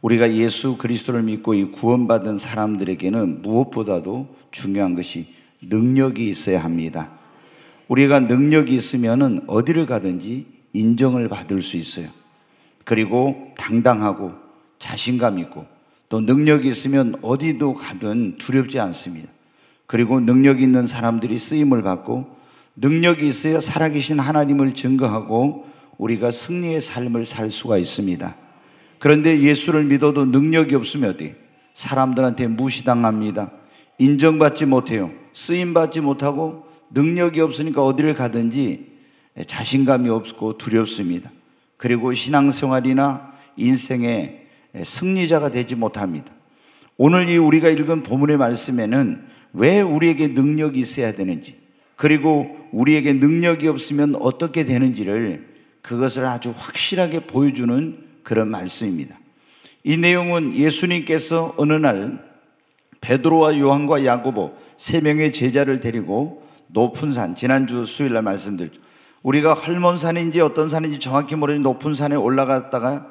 우리가 예수 그리스도를 믿고 이 구원받은 사람들에게는 무엇보다도 중요한 것이 능력이 있어야 합니다. 우리가 능력이 있으면 어디를 가든지 인정을 받을 수 있어요. 그리고 당당하고 자신감 있고, 또 능력이 있으면 어디도 가든 두렵지 않습니다. 그리고 능력이 있는 사람들이 쓰임을 받고, 능력이 있어야 살아계신 하나님을 증거하고 우리가 승리의 삶을 살 수가 있습니다. 그런데 예수를 믿어도 능력이 없으면 어디? 사람들한테 무시당합니다. 인정받지 못해요. 쓰임받지 못하고 능력이 없으니까 어디를 가든지 자신감이 없고 두렵습니다. 그리고 신앙생활이나 인생의 승리자가 되지 못합니다. 오늘 이 우리가 읽은 본문의 말씀에는 왜 우리에게 능력이 있어야 되는지, 그리고 우리에게 능력이 없으면 어떻게 되는지를, 그것을 아주 확실하게 보여주는 그런 말씀입니다. 이 내용은 예수님께서 어느 날 베드로와 요한과 야고보 세 명의 제자를 데리고 높은 산, 지난주 수요일날 말씀드렸죠. 우리가 헐몬산인지 어떤 산인지 정확히 모르는 높은 산에 올라갔다가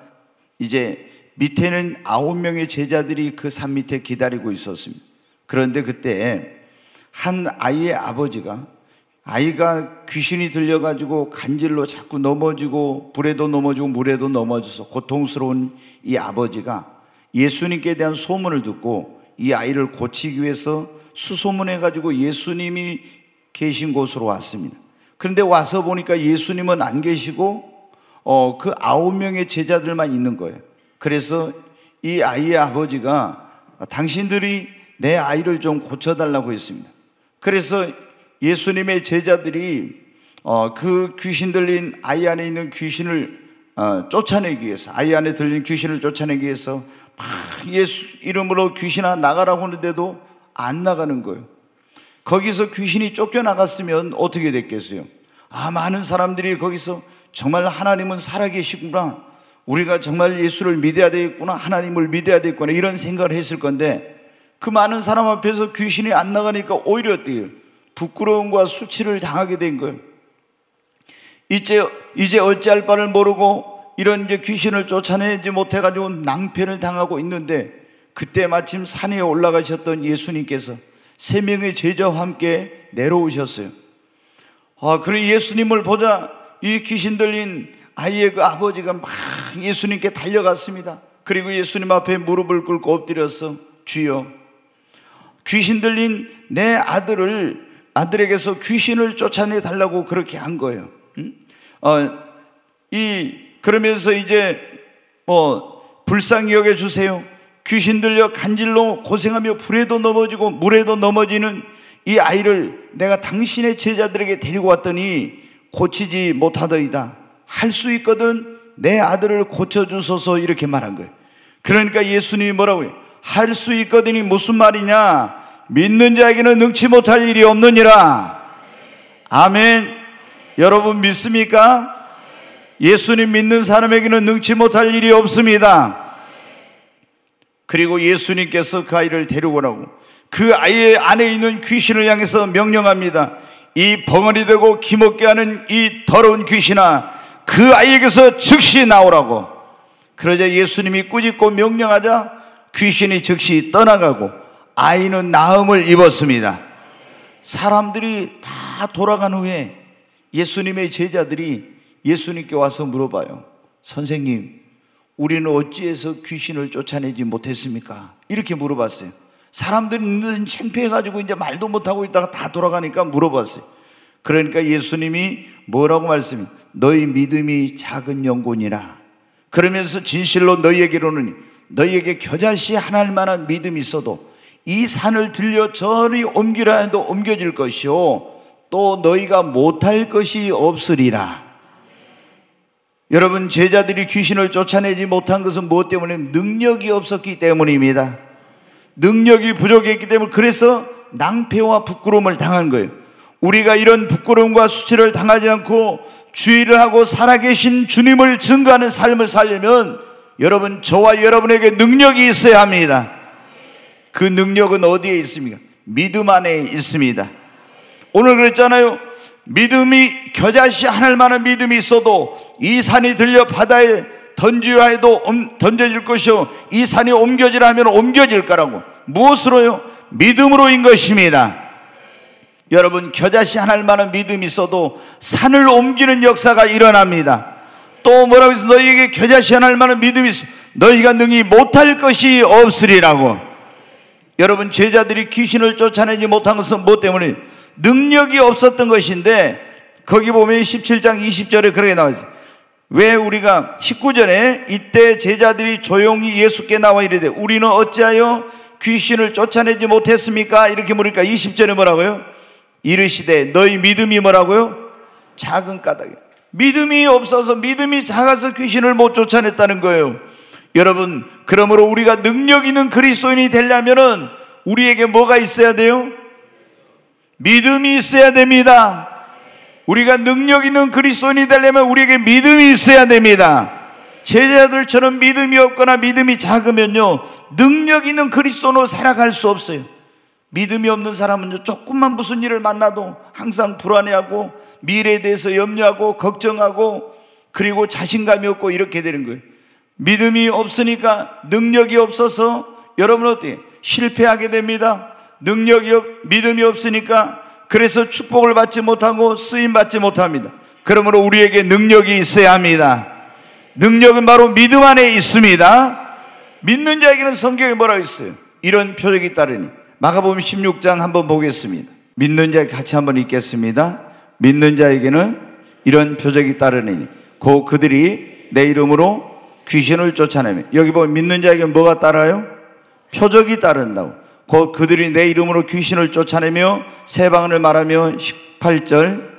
이제 밑에는 9명의 제자들이 그 산 밑에 기다리고 있었습니다. 그런데 그때 한 아이의 아버지가, 아이가 귀신이 들려가지고 간질로 자꾸 넘어지고 불에도 넘어지고 물에도 넘어져서 고통스러운 이 아버지가 예수님께 대한 소문을 듣고 이 아이를 고치기 위해서 수소문해가지고 예수님이 계신 곳으로 왔습니다. 그런데 와서 보니까 예수님은 안 계시고 그 9명의 제자들만 있는 거예요. 그래서 이 아이의 아버지가 당신들이 내 아이를 좀 고쳐달라고 했습니다. 그래서 예수님의 제자들이 그 귀신 들린 아이 안에 있는 귀신을 쫓아내기 위해서, 아이 안에 들린 귀신을 쫓아내기 위해서 막 예수 이름으로 귀신아 나가라고 하는데도 안 나가는 거예요. 거기서 귀신이 쫓겨나갔으면 어떻게 됐겠어요? 많은 사람들이 거기서 정말 하나님은 살아계시구나, 우리가 정말 예수를 믿어야 되겠구나, 하나님을 믿어야 되겠구나, 이런 생각을 했을 건데, 그 많은 사람 앞에서 귀신이 안 나가니까 오히려 어때요? 부끄러움과 수치를 당하게 된 거예요. 이제 어찌할 바를 모르고 이런 이제 귀신을 쫓아내지 못해가지고 낭패를 당하고 있는데, 그때 마침 산에 올라가셨던 예수님께서 세 명의 제자와 함께 내려오셨어요. 그리고 예수님을 보자 이 귀신 들린 아이의 그 아버지가 막 예수님께 달려갔습니다. 그리고 예수님 앞에 무릎을 꿇고 엎드려서, 주여, 귀신 들린 내 아들에게서 귀신을 쫓아내 달라고 그렇게 한 거예요. 그러면서 이제 불쌍히 여겨 주세요. 귀신 들려 간질로 고생하며 불에도 넘어지고 물에도 넘어지는 이 아이를 내가 당신의 제자들에게 데리고 왔더니 고치지 못하더이다. 할 수 있거든 내 아들을 고쳐주소서, 이렇게 말한 거예요. 그러니까 예수님이 뭐라고 해요? 할 수 있거든이 무슨 말이냐? 믿는 자에게는 능치 못할 일이 없느니라. 아멘. 여러분 믿습니까? 예수님 믿는 사람에게는 능치 못할 일이 없습니다. 그리고 예수님께서 그 아이를 데려오라고 그 아이의 안에 있는 귀신을 향해서 명령합니다. 이 벙어리 되고 기먹게 하는 이 더러운 귀신아, 그 아이에게서 즉시 나오라고. 그러자 예수님이 꾸짖고 명령하자 귀신이 즉시 떠나가고 아이는 나음을 입었습니다. 사람들이 다 돌아간 후에 예수님의 제자들이 예수님께 와서 물어봐요. 선생님, 우리는 어찌해서 귀신을 쫓아내지 못했습니까? 이렇게 물어봤어요. 사람들이 눈이 창피해가지고 이제 말도 못하고 있다가 다 돌아가니까 물어봤어요. 그러니까 예수님이 뭐라고 말씀해요? 너희 믿음이 작은 영혼이라. 그러면서 진실로 너희에게로는 너희에게 겨자씨 하나일 만한 믿음이 있어도 이 산을 들려 저리 옮기라 해도 옮겨질 것이요 또 너희가 못할 것이 없으리라. 여러분, 제자들이 귀신을 쫓아내지 못한 것은 무엇 때문에? 능력이 없었기 때문입니다. 능력이 부족했기 때문에, 그래서 낭패와 부끄러움을 당한 거예요. 우리가 이런 부끄러움과 수치를 당하지 않고 주의를 하고 살아계신 주님을 증거하는 삶을 살려면 여러분, 저와 여러분에게 능력이 있어야 합니다. 그 능력은 어디에 있습니까? 믿음 안에 있습니다. 오늘 그랬잖아요. 믿음이 겨자씨 하나일 만한 믿음이 있어도 이 산이 들려 바다에 던지라 해도 던져질 것이요 이 산이 옮겨지라 하면 옮겨질 거라고. 무엇으로요? 믿음으로인 것입니다. 여러분, 겨자씨 하나를 만한 믿음이 있어도 산을 옮기는 역사가 일어납니다. 또 뭐라고 해서 너희에게 겨자씨 하나를 만한 믿음이 있어 너희가 능히 못할 것이 없으리라고. 여러분, 제자들이 귀신을 쫓아내지 못한 것은 무엇 때문에? 능력이 없었던 것인데, 거기 보면 17장 20절에 그렇게 나와 있어요. 왜 우리가 19절에 이때 제자들이 조용히 예수께 나와 이르되 우리는 어찌하여 귀신을 쫓아내지 못했습니까? 이렇게 물으니까 20절에 뭐라고요? 이르시되 너희 믿음이 뭐라고요? 작은 까닭이에요. 믿음이 없어서, 믿음이 작아서 귀신을 못 쫓아냈다는 거예요. 여러분, 그러므로 우리가 능력 있는 그리스도인이 되려면은 우리에게 뭐가 있어야 돼요? 믿음이 있어야 됩니다. 우리가 능력 있는 그리스도인이 되려면 우리에게 믿음이 있어야 됩니다. 제자들처럼 믿음이 없거나 믿음이 작으면요, 능력 있는 그리스도인으로 살아갈 수 없어요. 믿음이 없는 사람은요, 조금만 무슨 일을 만나도 항상 불안해하고 미래에 대해서 염려하고 걱정하고 그리고 자신감이 없고 이렇게 되는 거예요. 믿음이 없으니까, 능력이 없어서 여러분은 어때요? 실패하게 됩니다. 믿음이 없으니까 그래서 축복을 받지 못하고 쓰임 받지 못합니다. 그러므로 우리에게 능력이 있어야 합니다. 능력은 바로 믿음 안에 있습니다. 믿는 자에게는 성경에 뭐라고 있어요? 이런 표적이 따르니. 마가복음 16장 한번 보겠습니다. 믿는 자에게 같이 한번 읽겠습니다. 믿는 자에게는 이런 표적이 따르니 곧 그들이 내 이름으로 귀신을 쫓아내며. 여기 보면 믿는 자에게는 뭐가 따라요? 표적이 따른다고. 곧 그들이 내 이름으로 귀신을 쫓아내며 새 방언을 말하며 18절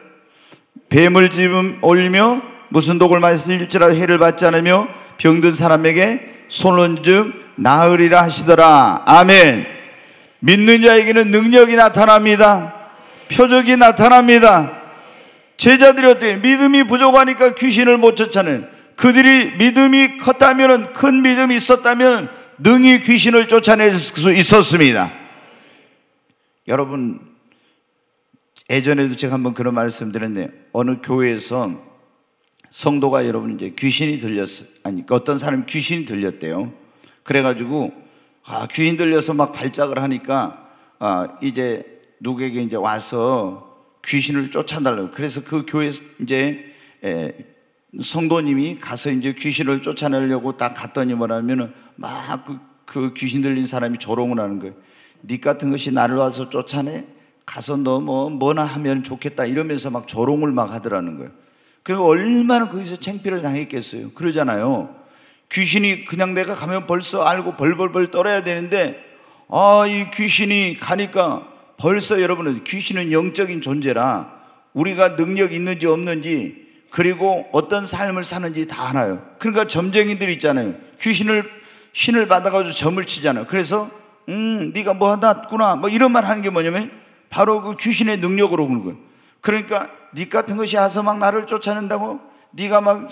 뱀을 집음 올리며 무슨 독을 마실지라도 해를 받지 않으며 병든 사람에게 손은즉 나으리라 하시더라. 아멘. 믿는 자에게는 능력이 나타납니다. 표적이 나타납니다. 제자들이 어때요? 믿음이 부족하니까 귀신을 못 쫓아내는, 그들이 믿음이 컸다면, 큰 믿음이 있었다면 능히 귀신을 쫓아낼 수 있었습니다. 여러분, 예전에도 제가 한번 그런 말씀 드렸네요. 어느 교회에서 성도가 여러분 이제 귀신이 들렸어요. 아니, 어떤 사람이 귀신이 들렸대요. 그래가지고 귀신 들려서 막 발작을 하니까 이제 누구에게 이제 와서 귀신을 쫓아달라고. 그래서 그 교회 이제 성도님이 가서 이제 귀신을 쫓아내려고 딱 갔더니 뭐라면은 막 그 귀신 들린 사람이 조롱을 하는 거예요. 니 같은 것이 나를 와서 쫓아내? 가서 너 뭐나 하면 좋겠다 이러면서 막 조롱을 막 하더라는 거예요. 그리고 얼마나 거기서 창피를 당했겠어요. 그러잖아요. 귀신이 그냥 내가 가면 벌써 알고 벌벌벌 떨어야 되는데 이 귀신이 가니까 벌써 여러분은 귀신은 영적인 존재라 우리가 능력 있는지 없는지 그리고 어떤 삶을 사는지 다 알아요. 그러니까 점쟁이들 있잖아요. 신을 받아가지고 점을 치잖아요. 그래서 네가 뭐 하다구나 뭐 이런 말 하는 게 뭐냐면 바로 그 귀신의 능력으로 그런 거예요. 그러니까 네 같은 것이 와서 막 나를 쫓아낸다고? 네가 막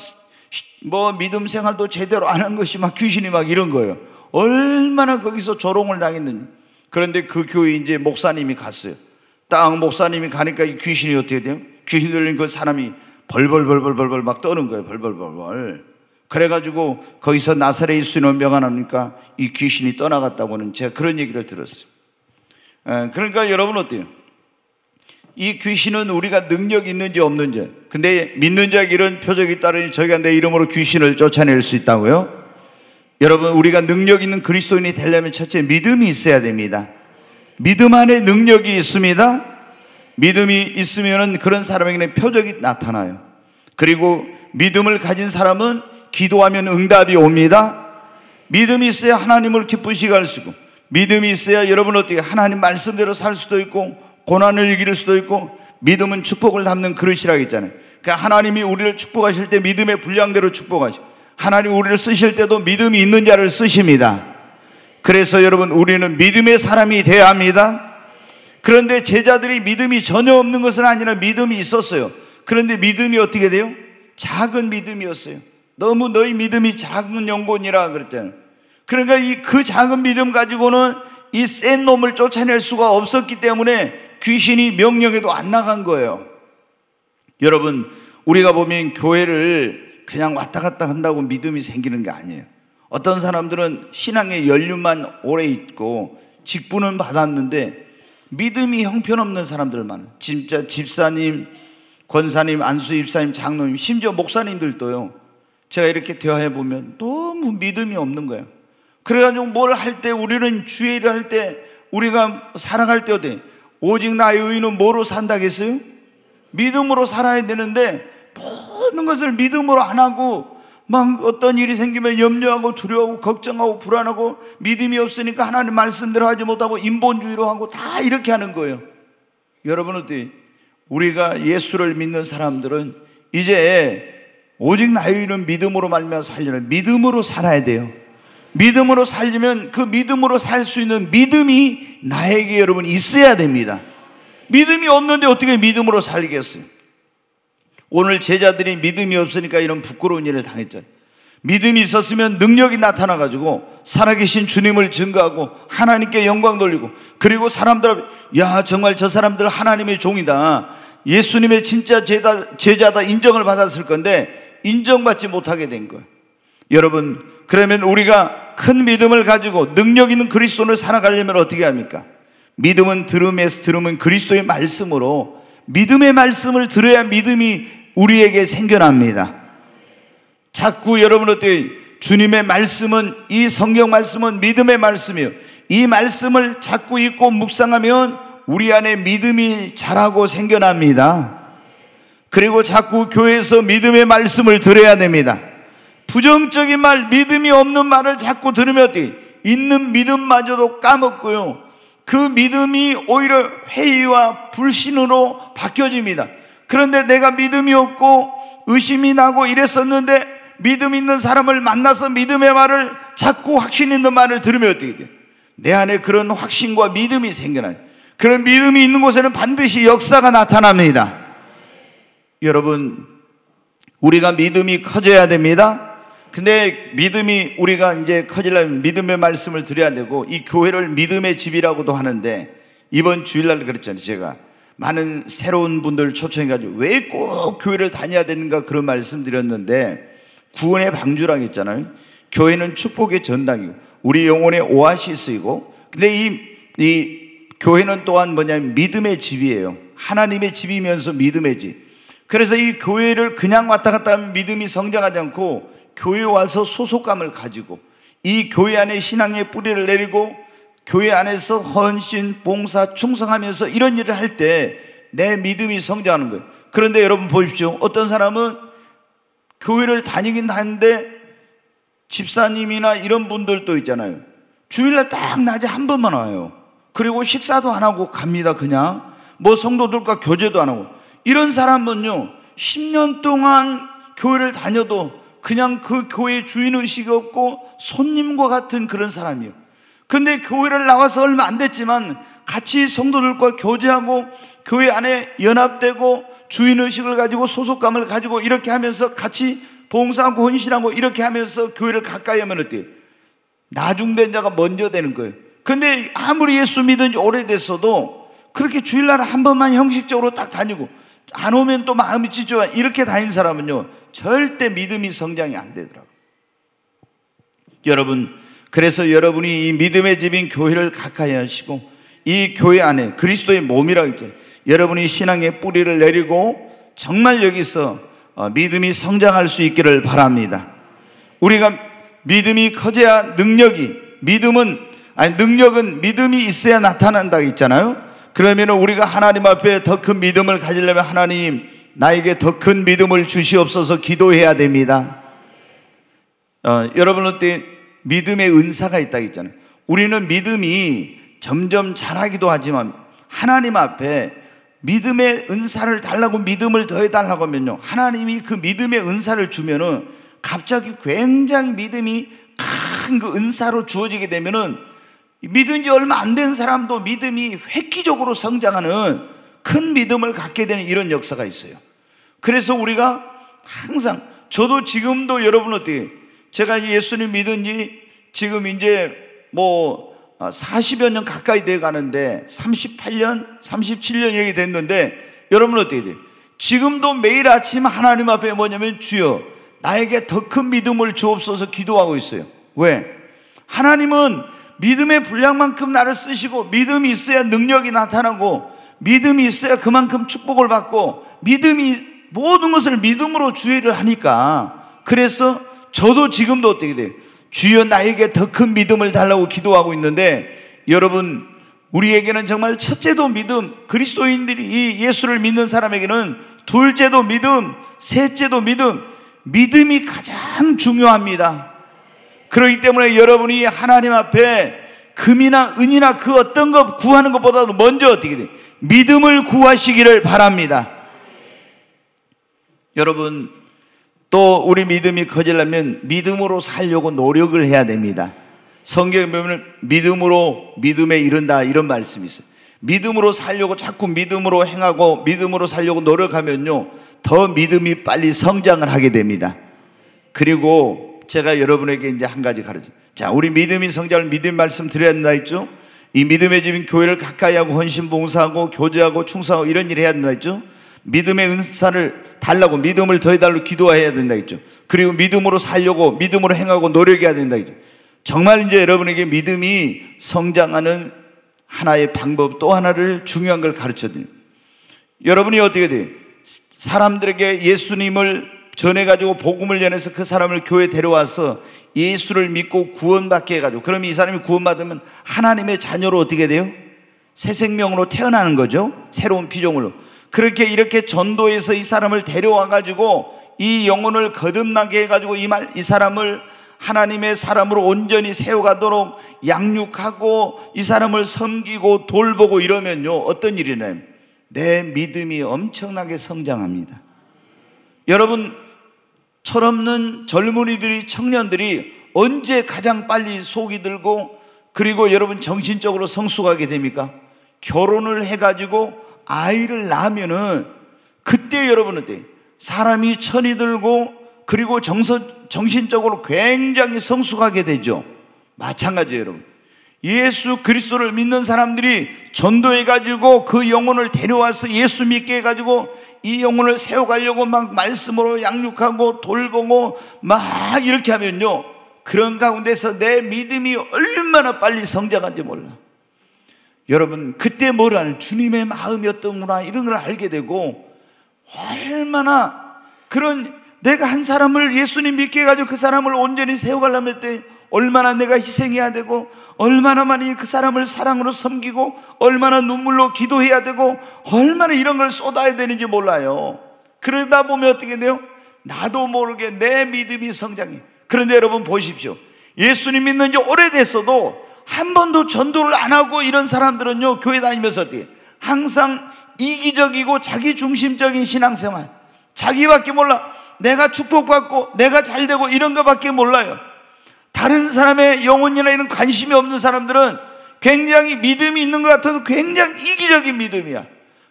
뭐 믿음 생활도 제대로 안 한 것이 막 귀신이 막 이런 거예요. 얼마나 거기서 조롱을 당했는지. 그런데 그 교회 이제 목사님이 갔어요. 딱 목사님이 가니까 이 귀신이 어떻게 돼요? 귀신 들린 그 사람이 벌벌벌벌벌 막 떠는 거예요. 벌벌벌벌. 그래가지고 거기서 나사렛 예수님을 명하니까 이 귀신이 떠나갔다고는 제가 그런 얘기를 들었어요. 그러니까 여러분 어때요? 이 귀신은 우리가 능력이 있는지 없는지. 근데 믿는 자에게 이런 표적이 따르니 저희가 내 이름으로 귀신을 쫓아낼 수 있다고요? 여러분, 우리가 능력 있는 그리스도인이 되려면 첫째 믿음이 있어야 됩니다. 믿음 안에 능력이 있습니다. 믿음이 있으면 그런 사람에게는 표적이 나타나요. 그리고 믿음을 가진 사람은 기도하면 응답이 옵니다. 믿음이 있어야 하나님을 기쁘시게 할 수 있고, 믿음이 있어야 여러분 어떻게 하나님 말씀대로 살 수도 있고 고난을 이길 수도 있고, 믿음은 축복을 담는 그릇이라고 했잖아요. 그러니까 하나님이 우리를 축복하실 때 믿음의 분량대로 축복하시고, 하나님 우리를 쓰실 때도 믿음이 있는 자를 쓰십니다. 그래서 여러분 우리는 믿음의 사람이 되어야 합니다. 그런데 제자들이 믿음이 전혀 없는 것은 아니라 믿음이 있었어요. 그런데 믿음이 어떻게 돼요? 작은 믿음이었어요. 너무 너희 믿음이 작은 영혼이라 그랬잖아요. 그러니까 그 작은 믿음 가지고는 이 센 놈을 쫓아낼 수가 없었기 때문에 귀신이 명령해도 안 나간 거예요. 여러분, 우리가 보면 교회를 그냥 왔다 갔다 한다고 믿음이 생기는 게 아니에요. 어떤 사람들은 신앙의 연륜만 오래 있고 직분은 받았는데 믿음이 형편없는 사람들 많아요. 진짜 집사님, 권사님, 안수 집사님, 장로님, 심지어 목사님들도요, 제가 이렇게 대화해보면 너무 믿음이 없는 거예요. 그래가지고 뭘 할 때, 우리는 주의 일을 할 때, 우리가 살아갈 때 어때? 오직 나의 의는 뭐로 산다겠어요? 믿음으로 살아야 되는데 모든 것을 믿음으로 안 하고 막 어떤 일이 생기면 염려하고 두려워하고 걱정하고 불안하고 믿음이 없으니까 하나님 말씀대로 하지 못하고 인본주의로 하고 다 이렇게 하는 거예요. 여러분 어때요? 우리가 예수를 믿는 사람들은 이제 오직 나의 의는 믿음으로 말미암아 살려는 믿음으로 살아야 돼요. 믿음으로 살려면 그 믿음으로 살 수 있는 믿음이 나에게 여러분 있어야 됩니다. 믿음이 없는데 어떻게 믿음으로 살겠어요? 오늘 제자들이 믿음이 없으니까 이런 부끄러운 일을 당했잖아요. 믿음이 있었으면 능력이 나타나가지고 살아계신 주님을 증거하고 하나님께 영광 돌리고, 그리고 사람들 앞에 야 정말 저 사람들 하나님의 종이다, 예수님의 진짜 제자다 인정을 받았을 건데 인정받지 못하게 된 거예요. 여러분, 그러면 우리가 큰 믿음을 가지고 능력 있는 그리스도를 살아가려면 어떻게 합니까? 믿음은 들음에서, 들음은 그리스도의 말씀으로, 믿음의 말씀을 들어야 믿음이 우리에게 생겨납니다. 자꾸 여러분 어때요? 주님의 말씀은, 이 성경 말씀은 믿음의 말씀이에요. 이 말씀을 자꾸 읽고 묵상하면 우리 안에 믿음이 자라고 생겨납니다. 그리고 자꾸 교회에서 믿음의 말씀을 들어야 됩니다. 부정적인 말, 믿음이 없는 말을 자꾸 들으면 어때요? 있는 믿음마저도 까먹고요, 그 믿음이 오히려 회의와 불신으로 바뀌어집니다. 그런데 내가 믿음이 없고 의심이 나고 이랬었는데 믿음 있는 사람을 만나서 믿음의 말을, 자꾸 확신 있는 말을 들으면 어떻게 돼요? 내 안에 그런 확신과 믿음이 생겨나요. 그런 믿음이 있는 곳에는 반드시 역사가 나타납니다. 여러분, 우리가 믿음이 커져야 됩니다. 근데 믿음이, 우리가 이제 커지려면 믿음의 말씀을 드려야 되고, 이 교회를 믿음의 집이라고도 하는데, 이번 주일날 그랬잖아요. 제가 많은 새로운 분들 초청해가지고 왜 꼭 교회를 다녀야 되는가 그런 말씀 드렸는데, 구원의 방주라고 했잖아요. 교회는 축복의 전당이고 우리 영혼의 오아시스이고, 근데 이 교회는 또한 뭐냐면 믿음의 집이에요. 하나님의 집이면서 믿음의 집. 그래서 이 교회를 그냥 왔다 갔다 하면 믿음이 성장하지 않고, 교회에 와서 소속감을 가지고 이 교회 안에 신앙의 뿌리를 내리고 교회 안에서 헌신, 봉사, 충성하면서 이런 일을 할 때 내 믿음이 성장하는 거예요. 그런데 여러분 보십시오. 어떤 사람은 교회를 다니긴 하는데 집사님이나 이런 분들도 있잖아요. 주일날 딱 낮에 한 번만 와요. 그리고 식사도 안 하고 갑니다. 그냥 뭐 성도들과 교제도 안 하고. 이런 사람은요 10년 동안 교회를 다녀도 그냥 그 교회의 주인의식이 없고 손님과 같은 그런 사람이에요. 근데 교회를 나와서 얼마 안 됐지만 같이 성도들과 교제하고 교회 안에 연합되고 주인의식을 가지고 소속감을 가지고 이렇게 하면서 같이 봉사하고 헌신하고 이렇게 하면서 교회를 가까이 하면 어때요? 나중된 자가 먼저 되는 거예요. 근데 아무리 예수 믿은 지 오래됐어도 그렇게 주일날 한 번만 형식적으로 딱 다니고 안 오면 또 마음이 찢어져 이렇게 다니는 사람은요 절대 믿음이 성장이 안 되더라고요. 여러분, 그래서 여러분이 이 믿음의 집인 교회를 가까이 하시고 이 교회 안에 그리스도의 몸이라고 했죠. 여러분이 신앙의 뿌리를 내리고 정말 여기서 믿음이 성장할 수 있기를 바랍니다. 우리가 믿음이 커져야 능력은 믿음이 있어야 나타난다 했잖아요. 그러면 우리가 하나님 앞에 더 큰 믿음을 가지려면 하나님 나에게 더 큰 믿음을 주시옵소서 기도해야 됩니다. 여러분 어때? 믿음의 은사가 있다고 했잖아요. 우리는 믿음이 점점 자라기도 하지만 하나님 앞에 믿음의 은사를 달라고 믿음을 더해달라고 하면요 하나님이 그 믿음의 은사를 주면은 갑자기 굉장히 믿음이 큰 그 은사로 주어지게 되면은 믿은 지 얼마 안 된 사람도 믿음이 획기적으로 성장하는 큰 믿음을 갖게 되는 이런 역사가 있어요. 그래서 우리가 항상, 저도 지금도 여러분 어때요? 제가 예수님 믿은 지 지금 이제 뭐 40여 년 가까이 돼 가는데 38년, 37년 이렇게 됐는데 여러분 어떻게 돼요? 지금도 매일 아침 하나님 앞에 뭐냐면 주여 나에게 더 큰 믿음을 주옵소서 기도하고 있어요. 왜? 하나님은 믿음의 분량만큼 나를 쓰시고, 믿음이 있어야 능력이 나타나고, 믿음이 있어야 그만큼 축복을 받고, 모든 것을 믿음으로 주의를 하니까, 그래서 저도 지금도 어떻게 돼요? 주여 나에게 더 큰 믿음을 달라고 기도하고 있는데, 여러분, 우리에게는 정말 첫째도 믿음, 그리스도인들이 이 예수를 믿는 사람에게는 둘째도 믿음, 셋째도 믿음, 믿음이 가장 중요합니다. 그렇기 때문에 여러분이 하나님 앞에 금이나 은이나 그 어떤 것 구하는 것보다도 먼저 어떻게 돼요? 믿음을 구하시기를 바랍니다. 여러분, 또 우리 믿음이 커지려면 믿음으로 살려고 노력을 해야 됩니다. 성경에 보면 믿음으로 믿음에 이른다 이런 말씀이 있어요. 믿음으로 살려고 자꾸 믿음으로 행하고 믿음으로 살려고 노력하면요, 더 믿음이 빨리 성장을 하게 됩니다. 그리고 제가 여러분에게 이제 한 가지 가르쳐요. 자, 우리 믿음이 성장을 믿음 말씀 드려야 된다 했죠. 이 믿음의 집인 교회를 가까이 하고 헌신 봉사하고 교제하고 충성하고 이런 일을 해야 된다 했죠. 믿음의 은사를 달라고, 믿음을 더해달라고 기도해야 된다 했죠. 그리고 믿음으로 살려고 믿음으로 행하고 노력해야 된다 했죠. 정말 이제 여러분에게 믿음이 성장하는 하나의 방법 또 하나를 중요한 걸 가르쳐드려요. 여러분이 어떻게 돼요? 사람들에게 예수님을 전해가지고 복음을 전해서 그 사람을 교회에 데려와서 예수를 믿고 구원받게 해가지고, 그럼 이 사람이 구원받으면 하나님의 자녀로 어떻게 돼요? 새 생명으로 태어나는 거죠. 새로운 피조물로. 그렇게 이렇게 전도해서 이 사람을 데려와가지고 이 영혼을 거듭나게 해가지고 이 사람을 하나님의 사람으로 온전히 세워가도록 양육하고 이 사람을 섬기고 돌보고 이러면요, 어떤 일이 나요? 내 믿음이 엄청나게 성장합니다. 여러분, 철없는 젊은이들이, 청년들이 언제 가장 빨리 속이 들고, 그리고 여러분 정신적으로 성숙하게 됩니까? 결혼을 해가지고 아이를 낳으면은 그때 여러분은 어때요? 사람이 천이 들고 그리고 정신적으로 굉장히 성숙하게 되죠. 마찬가지예요, 여러분. 예수 그리스도를 믿는 사람들이 전도해가지고 그 영혼을 데려와서 예수 믿게 해가지고 이 영혼을 세워가려고 막 말씀으로 양육하고 돌보고 막 이렇게 하면요, 그런 가운데서 내 믿음이 얼마나 빨리 성장한지 몰라. 여러분, 그때 뭘 아는, 주님의 마음이 어떤구나 이런 걸 알게 되고, 얼마나 그런, 내가 한 사람을 예수님 믿게 해가지고 그 사람을 온전히 세워가려면 때 얼마나 내가 희생해야 되고, 얼마나 많이 그 사람을 사랑으로 섬기고, 얼마나 눈물로 기도해야 되고, 얼마나 이런 걸 쏟아야 되는지 몰라요. 그러다 보면 어떻게 돼요? 나도 모르게 내 믿음이 성장해. 그런데 여러분 보십시오. 예수님 믿는 지 오래됐어도 한 번도 전도를 안 하고 이런 사람들은요, 교회 다니면서 어떻게 항상 이기적이고 자기중심적인 신앙생활, 자기밖에 몰라. 내가 축복받고 내가 잘되고 이런 것밖에 몰라요. 다른 사람의 영혼이나 이런 관심이 없는 사람들은 굉장히 믿음이 있는 것 같아도 굉장히 이기적인 믿음이야.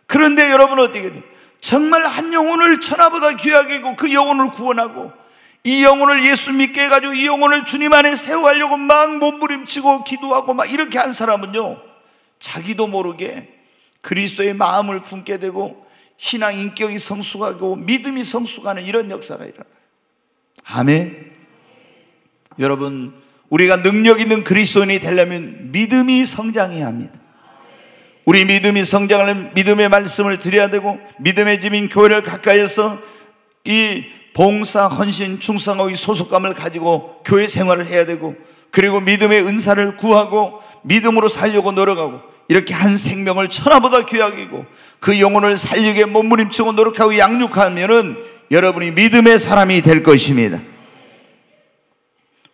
그런데 여러분 어떻게 돼? 정말 한 영혼을 천하보다 귀하게 여기고 그 영혼을 구원하고 이 영혼을 예수 믿게 해가지고 이 영혼을 주님 안에 세워가려고 막 몸부림치고 기도하고 막 이렇게 한 사람은요, 자기도 모르게 그리스도의 마음을 품게 되고 신앙 인격이 성숙하고 믿음이 성숙하는 이런 역사가 일어나요. 아멘. 여러분, 우리가 능력 있는 그리스도인이 되려면 믿음이 성장해야 합니다. 우리 믿음이 성장하려면 믿음의 말씀을 드려야 되고, 믿음의 집인 교회를 가까이에서 이 봉사, 헌신, 충성의 소속감을 가지고 교회 생활을 해야 되고, 그리고 믿음의 은사를 구하고 믿음으로 살려고 노력하고, 이렇게 한 생명을 천하보다 귀하게 여기고 그 영혼을 살리게 몸부림치고 노력하고 양육하면은 여러분이 믿음의 사람이 될 것입니다.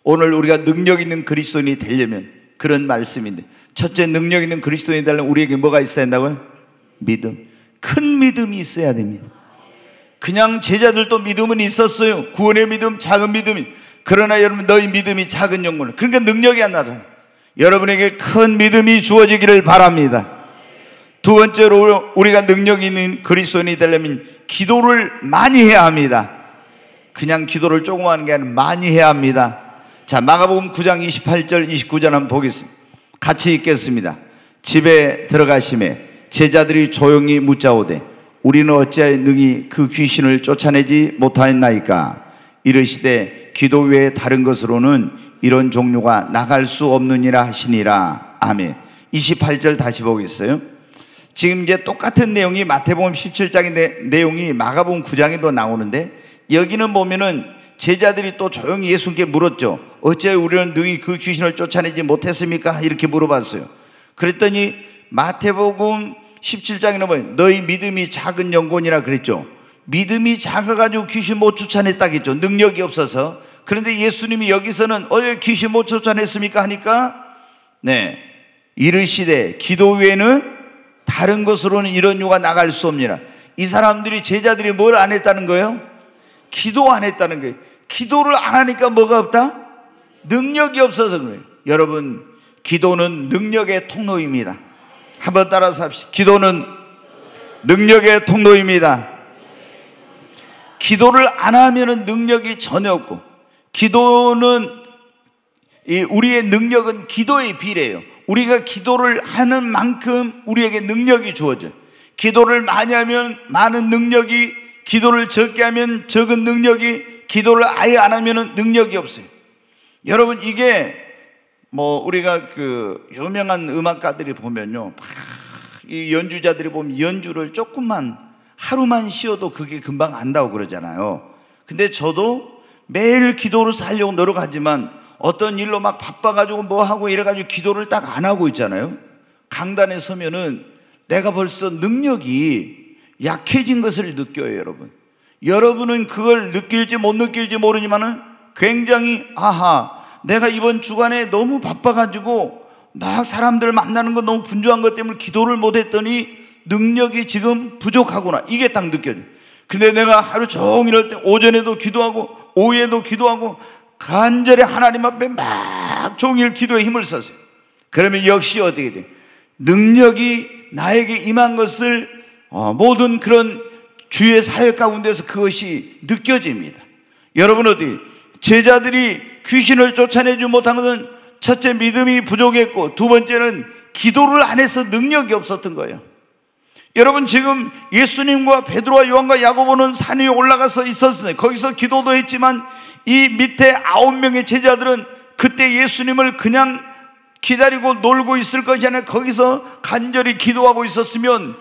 오늘 우리가 능력 있는 그리스도인이 되려면 그런 말씀인데, 첫째, 능력 있는 그리스도인이 되려면 우리에게 뭐가 있어야 한다고요? 믿음. 큰 믿음이 있어야 됩니다. 그냥 제자들도 믿음은 있었어요. 구원의 믿음, 작은 믿음이. 그러나 여러분, 너희 믿음이 작은 영혼을, 그러니까 능력이 안 나타나요. 여러분에게 큰 믿음이 주어지기를 바랍니다. 두 번째로, 우리가 능력 있는 그리스도인이 되려면 기도를 많이 해야 합니다. 그냥 기도를 조금 하는 게 아니라 많이 해야 합니다. 자, 마가복음 9장 28절 29절 한번 보겠습니다. 같이 읽겠습니다. 집에 들어가심에 제자들이 조용히 묻자오되 우리는 어찌하여 능히 그 귀신을 쫓아내지 못하였나이까? 이르시되 기도 외에 다른 것으로는 이런 종류가 나갈 수 없느니라 하시니라. 아멘. 28절 다시 보겠어요. 지금 이제 똑같은 내용이 마태복음 17장의 내용이 마가복음 9장에도 나오는데, 여기는 보면은 제자들이 또 조용히 예수님께 물었죠. 어째 우리는 능히 그 귀신을 쫓아내지 못했습니까? 이렇게 물어봤어요. 그랬더니 마태복음 17장에는 뭐예요? 너희 믿음이 작은 영혼이라 그랬죠. 믿음이 작아가지고 귀신 못 쫓아냈다겠죠. 능력이 없어서. 그런데 예수님이 여기서는 어제 귀신 못 쫓아냈습니까? 하니까 이르시되 기도 외에는 다른 것으로는 이런 유가 나갈 수 없느니라. 이 사람들이, 제자들이 뭘 안 했다는 거예요? 기도 안 했다는 거예요. 기도를 안 하니까 뭐가 없다? 능력이 없어서 그래요. 여러분, 기도는 능력의 통로입니다. 한번 따라서 합시다. 기도는 능력의 통로입니다. 기도를 안 하면 능력이 전혀 없고, 기도는, 우리의 능력은 기도에 비례해요. 우리가 기도를 하는 만큼 우리에게 능력이 주어져요. 기도를 많이 하면 많은 능력이, 기도를 적게 하면 적은 능력이, 기도를 아예 안 하면 능력이 없어요. 여러분, 이게 우리가 그 유명한 음악가들이 보면요, 이 연주자들이 보면 연주를 조금만 하루만 쉬어도 그게 금방 안다고 그러잖아요. 근데 저도 매일 기도를 살려고 노력하지만 어떤 일로 막 바빠가지고 뭐 하고 이래가지고 기도를 딱 안 하고 있잖아요. 강단에 서면은 내가 벌써 능력이 약해진 것을 느껴요, 여러분. 여러분은 그걸 느낄지 못 느낄지 모르지만은 굉장히, 내가 이번 주간에 너무 바빠가지고 막 사람들 만나는 거 너무 분주한 것 때문에 기도를 못했더니 능력이 지금 부족하구나, 이게 딱 느껴져요. 근데 내가 하루 종일 할 때 오전에도 기도하고 오후에도 기도하고 간절히 하나님 앞에 막 종일 기도에 힘을 썼어요. 그러면 역시 어떻게 돼요? 능력이 나에게 임한 것을 모든 그런 주의 사역 가운데서 그것이 느껴집니다. 여러분, 어떻게 제자들이 귀신을 쫓아내지 못한 것은 첫째, 믿음이 부족했고, 두 번째는 기도를 안 해서 능력이 없었던 거예요. 여러분, 지금 예수님과 베드로와 요한과 야고보는 산 위에 올라가서 있었어요. 거기서 기도도 했지만 이 밑에 9명의 제자들은 그때 예수님을 그냥 기다리고 놀고 있을 것이 아니라 거기서 간절히 기도하고 있었으면,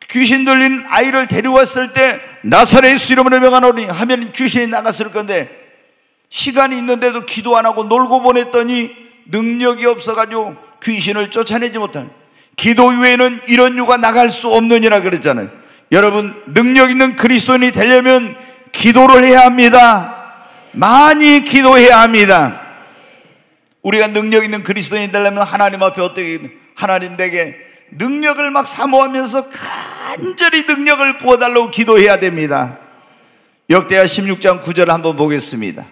귀신 들린 아이를 데려왔을 때 나사렛 예수 이름으로 명하노니 하면 귀신이 나갔을 건데, 시간이 있는데도 기도 안 하고 놀고 보냈더니 능력이 없어가지고 귀신을 쫓아내지 못하는, 기도 외에는 이런 유가 나갈 수 없느니라 그랬잖아요. 여러분, 능력 있는 그리스도인이 되려면 기도를 해야 합니다. 많이 기도해야 합니다. 우리가 능력 있는 그리스도인이 되려면 하나님 앞에 어떻게, 하나님 내게 능력을 막 사모하면서 간절히 능력을 부어달라고 기도해야 됩니다. 역대하 16장 9절을 한번 보겠습니다.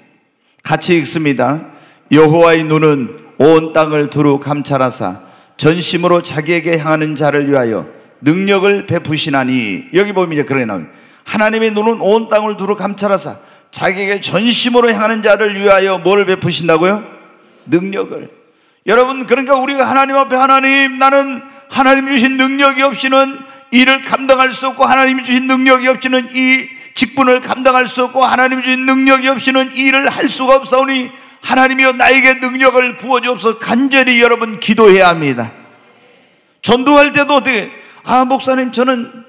같이 읽습니다. 여호와의 눈은 온 땅을 두루 감찰하사 전심으로 자기에게 향하는 자를 위하여 능력을 베푸시나니. 여기 보면 이제 그렇게 나옵니다. 하나님의 눈은 온 땅을 두루 감찰하사 자기에게 전심으로 향하는 자를 위하여 뭘 베푸신다고요? 능력을. 여러분, 그러니까 우리가 하나님 앞에, 하나님, 나는 하나님 주신 능력이 없이는 일을 감당할 수 없고, 하나님 주신 능력이 없이는 이 직분을 감당할 수 없고, 하나님 주신 능력이 없이는 이 일을 할 수가 없사오니 하나님이여 나에게 능력을 부어주옵소서. 간절히 여러분 기도해야 합니다. 전도할 때도 어떻게, 목사님 저는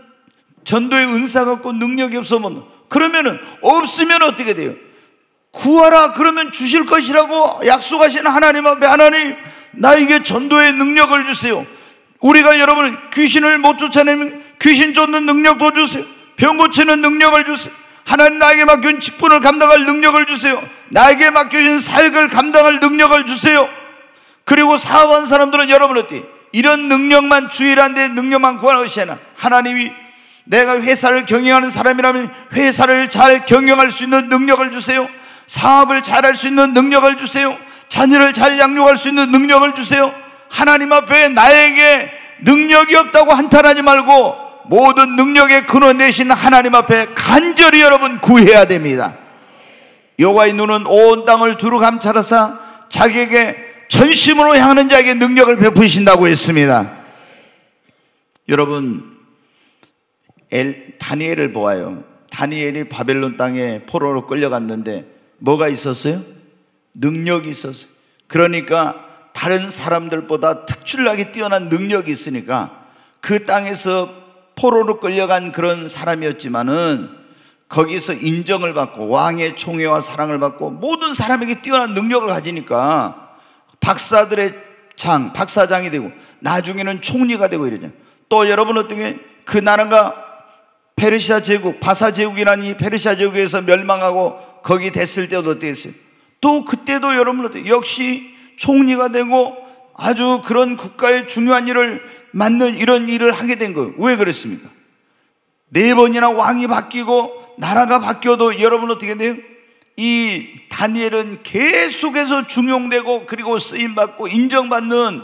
전도의 은사가 없고 능력이 없으면, 그러면은 없으면 어떻게 돼요? 구하라 그러면 주실 것이라고 약속하신 하나님 앞에, 하나님 나에게 전도의 능력을 주세요. 우리가 여러분 귀신을 못 쫓아내면 귀신 쫓는 능력도 주세요. 병 고치는 능력을 주세요. 하나님 나에게 맡긴 직분을 감당할 능력을 주세요. 나에게 맡겨진 사역을 감당할 능력을 주세요. 그리고 사업한 사람들은 여러분 어때요? 이런 능력만, 주일한데 능력만 구하는 것이 아니라, 하나님이 내가 회사를 경영하는 사람이라면 회사를 잘 경영할 수 있는 능력을 주세요. 사업을 잘할 수 있는 능력을 주세요. 자녀를 잘 양육할 수 있는 능력을 주세요. 하나님 앞에 나에게 능력이 없다고 한탄하지 말고 모든 능력의 근원 되신 하나님 앞에 간절히 여러분 구해야 됩니다. 여호와의 눈은 온 땅을 두루 감찰하사 자기에게 전심으로 향하는 자에게 능력을 베푸신다고 했습니다. 여러분, 다니엘을 보아요. 다니엘이 바벨론 땅에 포로로 끌려갔는데 뭐가 있었어요? 능력이 있었어요. 그러니까 다른 사람들보다 특출나게 뛰어난 능력이 있으니까 그 땅에서 포로로 끌려간 그런 사람이었지만은 거기서 인정을 받고 왕의 총애와 사랑을 받고 모든 사람에게 뛰어난 능력을 가지니까 박사들의 박사장이 되고 나중에는 총리가 되고 이러잖아요. 또 여러분 어떻게 그 나라가 페르시아 제국, 바사 제국이라는 이 페르시아 제국에서 멸망하고 거기 됐을 때도 어떻게 했어요? 또 그때도 여러분 어떻게 역시 총리가 되고 아주 그런 국가의 중요한 일을 맡는 이런 일을 하게 된 거예요. 왜 그랬습니까? 4번이나 왕이 바뀌고 나라가 바뀌어도 여러분 어떻게 돼요? 이 다니엘은 계속해서 중용되고 그리고 쓰임받고 인정받는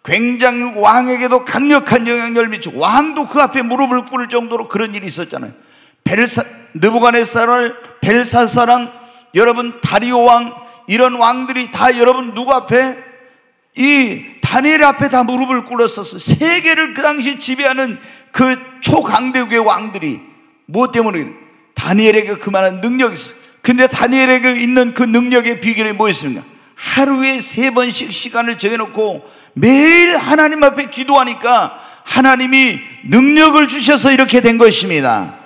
굉장히 왕에게도 강력한 영향력을 미치고 왕도 그 앞에 무릎을 꿇을 정도로 그런 일이 있었잖아요. 느부갓네살을 벨사사랑 여러분 다리오 왕 이런 왕들이 다 여러분 누구 앞에? 이 다니엘 앞에 다 무릎을 꿇었었어. 세계를 그 당시 지배하는 그 초강대국의 왕들이 무엇 때문에? 다니엘에게 그만한 능력이 있어. 근데 다니엘에게 있는 그 능력의 비결이 뭐였습니까? 하루에 3번씩 시간을 정해놓고 매일 하나님 앞에 기도하니까 하나님이 능력을 주셔서 이렇게 된 것입니다.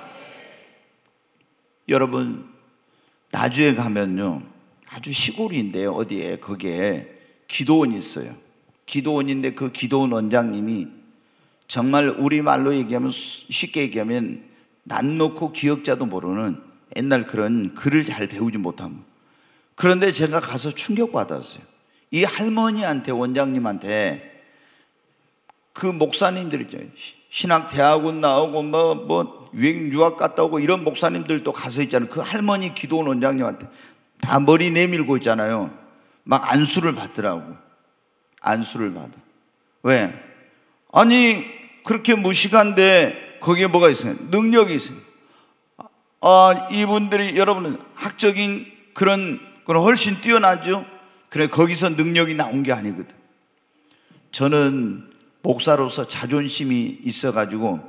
여러분 나주에 가면요 아주 시골인데요 어디에 거기에 기도원이 있어요. 기도원인데 그 기도원 원장님이 정말 우리말로 얘기하면 쉽게 얘기하면 난 놓고 기억자도 모르는 옛날 그런 글을 잘 배우지 못함. 그런데 제가 가서 충격받았어요. 이 할머니한테 원장님한테 그 목사님들 있잖아요. 신학대학원 나오고 뭐 유학 갔다 오고 이런 목사님들도 가서 있잖아요. 그 할머니 기도원 원장님한테 다 머리 내밀고 있잖아요. 막 안수를 받더라고. 안수를 받아. 왜? 아니 그렇게 무식한데 거기에 뭐가 있어요? 능력이 있어요. 이분들이 여러분은 학적인 그런 훨씬 뛰어나죠. 그래 거기서 능력이 나온 게 아니거든. 저는 목사로서 자존심이 있어가지고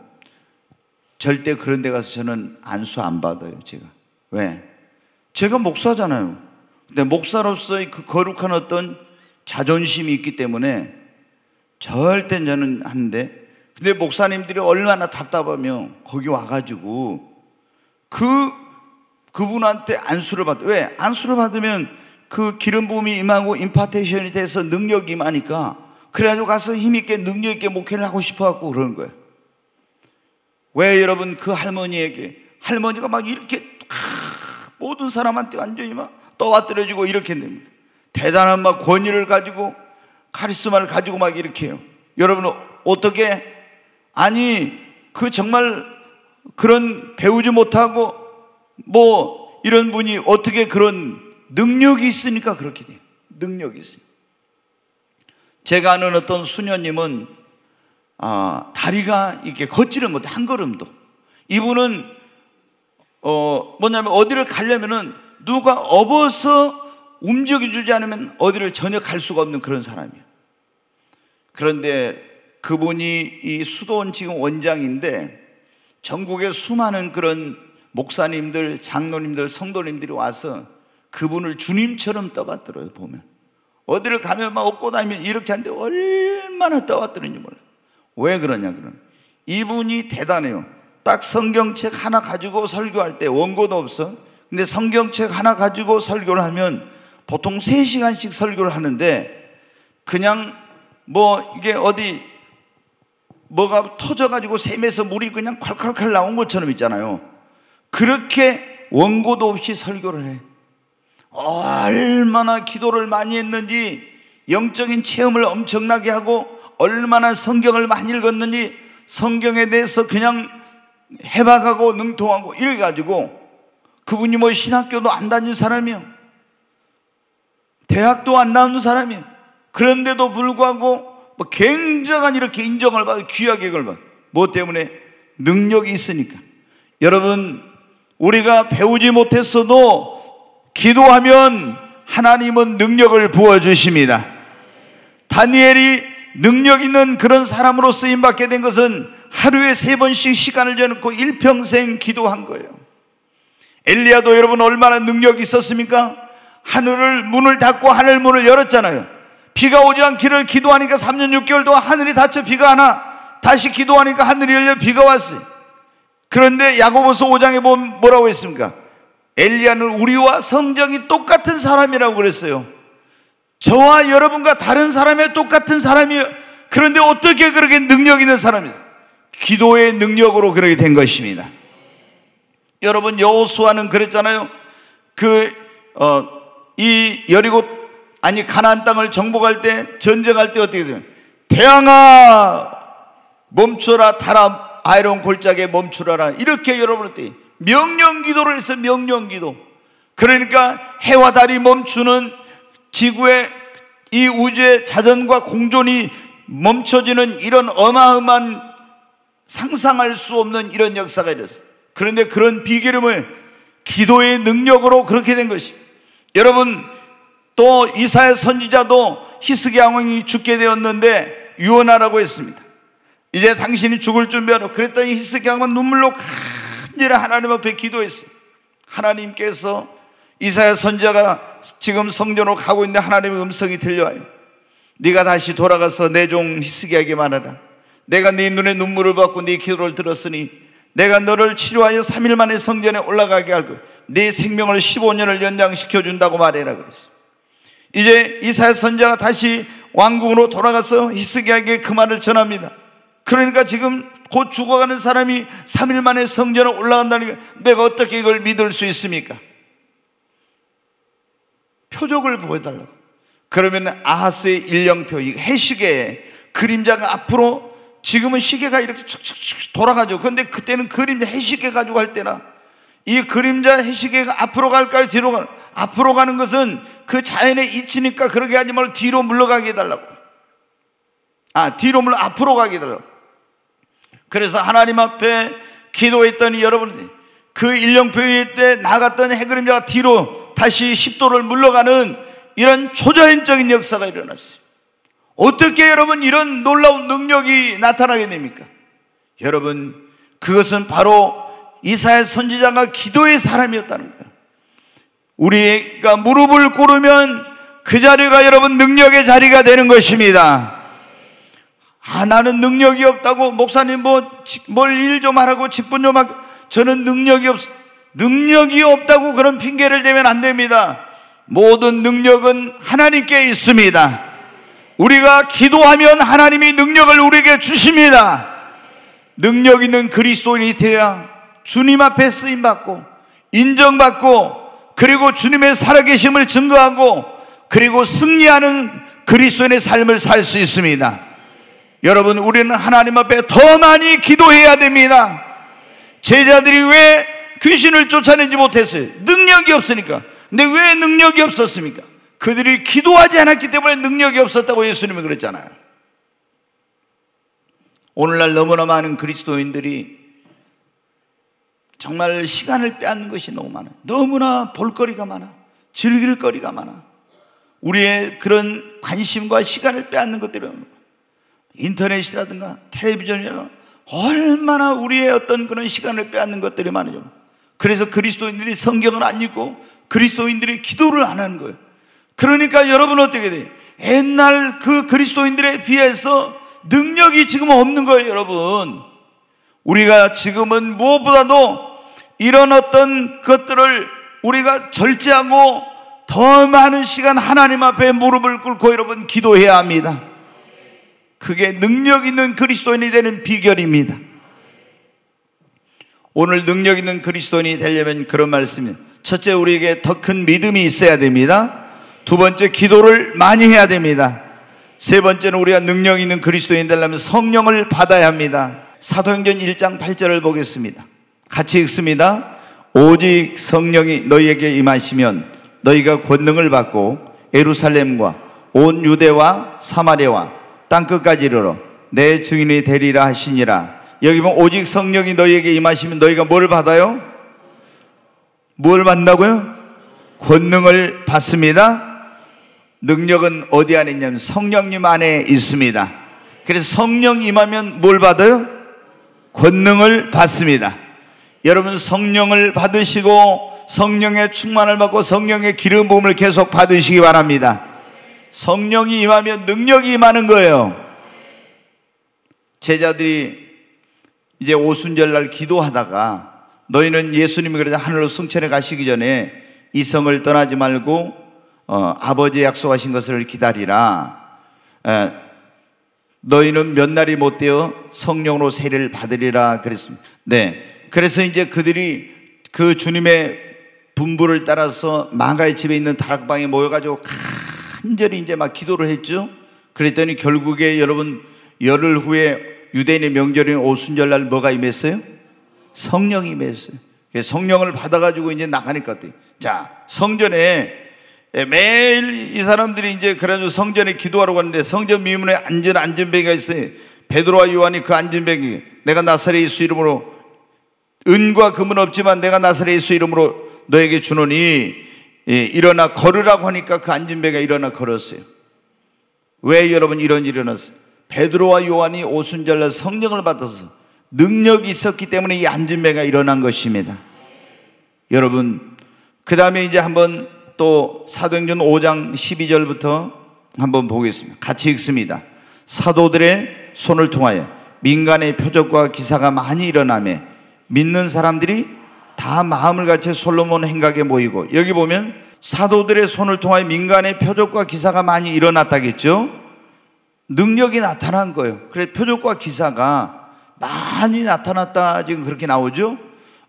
절대 그런 데 가서 저는 안수 안 받아요. 제가 왜? 제가 목사잖아요. 근데 목사로서의 그 거룩한 어떤 자존심이 있기 때문에 절대 저는 하는데, 근데 목사님들이 얼마나 답답하면 거기 와가지고 그분한테 안수를 받아. 왜? 안수를 받으면 그 기름 부음이 임하고 임파테이션이 돼서 능력이 임하니까 그래가지고 가서 힘있게 능력있게 목회를 하고 싶어갖고 그러는 거예요. 왜 여러분 그 할머니가 막 이렇게 모든 사람한테 완전히 막 떠받들어지고 이렇게 됩니다. 대단한 막 권위를 가지고 카리스마를 가지고 막 이렇게 해요. 여러분 어떻게? 아니 그 정말 그런 배우지 못하고 뭐 이런 분이 어떻게 그런 능력이 있으니까 그렇게 돼요. 능력이 있어요. 제가 아는 어떤 수녀님은 다리가 이렇게 걷지를 못해. 한 걸음도. 이분은 뭐냐면 어디를 가려면은 누가 업어서 움직여주지 않으면 어디를 전혀 갈 수가 없는 그런 사람이에요. 그런데 그분이 이 수도원 지금 원장인데 전국에 수많은 그런 목사님들, 장로님들, 성도님들이 와서 그분을 주님처럼 떠받들어요. 보면 어디를 가면 막 업고 다니면 이렇게 하는데 얼마나 떠받드는지 몰라요. 왜 그러냐 그러면 이분이 대단해요. 딱 성경책 하나 가지고 설교할 때 원고도 없어. 근데 성경책 하나 가지고 설교를 하면 보통 3시간씩 설교를 하는데 그냥 뭐 이게 어디 뭐가 터져가지고 샘에서 물이 그냥 콸콸콸 나온 것처럼 있잖아요. 그렇게 원고도 없이 설교를 해. 얼마나 기도를 많이 했는지, 영적인 체험을 엄청나게 하고 얼마나 성경을 많이 읽었는지 성경에 대해서 그냥 해박하고 능통하고 이래가지고 그분이 뭐 신학교도 안 다닌 사람이요, 대학도 안 나오는 사람이에요. 그런데도 불구하고 뭐 굉장한 이렇게 인정을 받아 귀하게 걸받아. 뭐 때문에? 능력이 있으니까. 여러분 우리가 배우지 못했어도 기도하면 하나님은 능력을 부어주십니다. 다니엘이 능력 있는 그런 사람으로 쓰임받게 된 것은 하루에 3번씩 시간을 정해놓고 일평생 기도한 거예요. 엘리야도 여러분 얼마나 능력이 있었습니까? 문을 닫고 하늘 문을 열었잖아요. 비가 오지 않기를 기도하니까 3년 6개월 동안 하늘이 닫혀 비가 안 와. 다시 기도하니까 하늘이 열려 비가 왔어요. 그런데 야고보서 5장에 보면 뭐라고 했습니까? 엘리야는 우리와 성정이 똑같은 사람이라고 그랬어요. 저와 여러분과 다른 사람의 똑같은 사람이에요. 그런데 어떻게 그렇게 능력 있는 사람이에요? 기도의 능력으로 그렇게 된 것입니다. 여러분, 여호수아는 그랬잖아요. 가나안 땅을 정복할 때, 전쟁할 때 어떻게 돼요? 태양아 멈춰라, 달아 아이론 골짜기에 멈추라라. 이렇게 여러분한테 명령기도를 해서 명령기도. 그러니까 해와 달이 멈추는, 지구의 이 우주의 자전과 공존이 멈춰지는 이런 어마어마한 상상할 수 없는 이런 역사가 일어났어요. 그런데 그런 비결이 뭐예요? 기도의 능력으로 그렇게 된 것입니다. 여러분, 또 이사야 선지자도 히스기야 왕이 죽게 되었는데 유언하라고 했습니다. 이제 당신이 죽을 준비하라. 그랬더니 히스기야 왕은 눈물로 간절히 하나님 앞에 기도했어요. 하나님께서 이사야 선지자가 지금 성전으로 가고 있는데 하나님의 음성이 들려와요. 네가 다시 돌아가서 내 종 히스기야에게 말하라. 내가 네 눈에 눈물을 받고 네 기도를 들었으니 내가 너를 치료하여 3일 만에 성전에 올라가게 할 거야. 네 생명을 15년을 연장시켜 준다고 말해라 그랬어요. 이제 이사야 선지자가 다시 왕궁으로 돌아가서 히스기야에게 그 말을 전합니다. 그러니까 지금 곧 죽어가는 사람이 3일 만에 성전에 올라간다니까 내가 어떻게 이걸 믿을 수 있습니까? 표적을 보여달라고. 그러면 아하스의 일령표, 이 해시계의 그림자가 앞으로, 지금은 시계가 이렇게 척척척 돌아가죠. 그런데 그때는 그림자 해시계 가지고 할 때나 이 그림자 해시계가 앞으로 갈까요? 뒤로 갈까요? 앞으로 가는 것은 그 자연의 이치니까 그렇게 하지 말고 뒤로 물러가게 해달라고. 앞으로 가게 해달라고. 그래서 하나님 앞에 기도했더니 여러분, 그 일령표일 때 나갔던 해그림자가 뒤로 다시 10도를 물러가는 이런 초자연적인 역사가 일어났어요. 어떻게 여러분 이런 놀라운 능력이 나타나게 됩니까? 여러분, 그것은 바로 이사야 선지자가 기도의 사람이었다는 거예요. 우리가 무릎을 꿇으면 그 자리가 여러분 능력의 자리가 되는 것입니다. 나는 능력이 없다고, 목사님 뭘 일 좀 하라고, 직분 좀 하고, 저는 능력이 없다고 그런 핑계를 대면 안 됩니다. 모든 능력은 하나님께 있습니다. 우리가 기도하면 하나님이 능력을 우리에게 주십니다. 능력 있는 그리스도인이 되어야 주님 앞에 쓰임받고 인정받고, 그리고 주님의 살아계심을 증거하고, 그리고 승리하는 그리스도인의 삶을 살 수 있습니다. 여러분, 우리는 하나님 앞에 더 많이 기도해야 됩니다. 제자들이 왜 귀신을 쫓아내지 못했어요? 능력이 없으니까. 근데 왜 능력이 없었습니까? 그들이 기도하지 않았기 때문에 능력이 없었다고 예수님이 그랬잖아요. 오늘날 너무나 많은 그리스도인들이 정말 시간을 빼앗는 것이 너무 많아요. 너무나 볼거리가 많아, 즐길 거리가 많아. 우리의 그런 관심과 시간을 빼앗는 것들이 인터넷이라든가 텔레비전이라든가 얼마나 우리의 어떤 그런 시간을 빼앗는 것들이 많아요. 그래서 그리스도인들이 성경을 안 읽고 그리스도인들이 기도를 안 하는 거예요. 그러니까 여러분 어떻게 돼요? 옛날 그 그리스도인들에 비해서 능력이 지금 없는 거예요. 여러분, 우리가 지금은 무엇보다도 이런 어떤 것들을 우리가 절제하고 더 많은 시간 하나님 앞에 무릎을 꿇고 여러분 기도해야 합니다. 그게 능력 있는 그리스도인이 되는 비결입니다. 오늘 능력 있는 그리스도인이 되려면 그런 말씀이에요. 첫째, 우리에게 더 큰 믿음이 있어야 됩니다. 두 번째, 기도를 많이 해야 됩니다. 세 번째는 우리가 능력 있는 그리스도인이 되려면 성령을 받아야 합니다. 사도행전 1장 8절을 보겠습니다. 같이 읽습니다. 오직 성령이 너희에게 임하시면 너희가 권능을 받고 예루살렘과 온 유대와 사마리아와 땅끝까지 이르러 내 증인이 되리라 하시니라. 여기 보면 오직 성령이 너희에게 임하시면 너희가 뭘 받아요? 뭘 받는다고요? 권능을 받습니다. 능력은 어디 안에 있냐면 성령님 안에 있습니다. 그래서 성령 임하면 뭘 받아요? 권능을 받습니다. 여러분, 성령을 받으시고 성령의 충만을 받고 성령의 기름 부음을 계속 받으시기 바랍니다. 성령이 임하면 능력이 임하는 거예요. 제자들이 이제 오순절날 기도하다가 너희는 예수님이 그래서 하늘로 승천해 가시기 전에 이 성을 떠나지 말고 아버지 약속하신 것을 기다리라. 너희는 몇 날이 못 되어 성령으로 세례를 받으리라 그랬습니다. 네, 그래서 이제 그들이 그 주님의 분부를 따라서 마가의 집에 있는 다락방에 모여가지고 간절히 이제 막 기도를 했죠. 그랬더니 결국에 여러분 열흘 후에 유대인의 명절인 오순절날 뭐가 임했어요? 성령이 임했어요. 성령을 받아가지고 이제 나가니까 어때요? 자, 성전에 매일 이 사람들이 이제 그래가지고 성전에 기도하러 갔는데 성전 미문에 안전뱅이가 있어요. 베드로와 요한이 그 안전뱅이, 내가 나사렛 예수 이름으로, 은과 금은 없지만 내가 나사렛 예수 이름으로 너에게 주노니 일어나 걸으라고 하니까 그 안전뱅이가 일어나 걸었어요. 왜 여러분 이런 일이 일어났어요? 베드로와 요한이 오순절날 성령을 받아서 능력이 있었기 때문에 이 안전뱅이가 일어난 것입니다. 여러분, 그 다음에 이제 한번 또 사도행전 5장 12절부터 한번 보겠습니다. 같이 읽습니다. 사도들의 손을 통하여 민간의 표적과 기사가 많이 일어나며 믿는 사람들이 다 마음을 같이 솔로몬 행각에 모이고, 여기 보면 사도들의 손을 통하여 민간의 표적과 기사가 많이 일어났다겠죠. 능력이 나타난 거예요. 그래서 표적과 기사가 많이 나타났다 지금 그렇게 나오죠.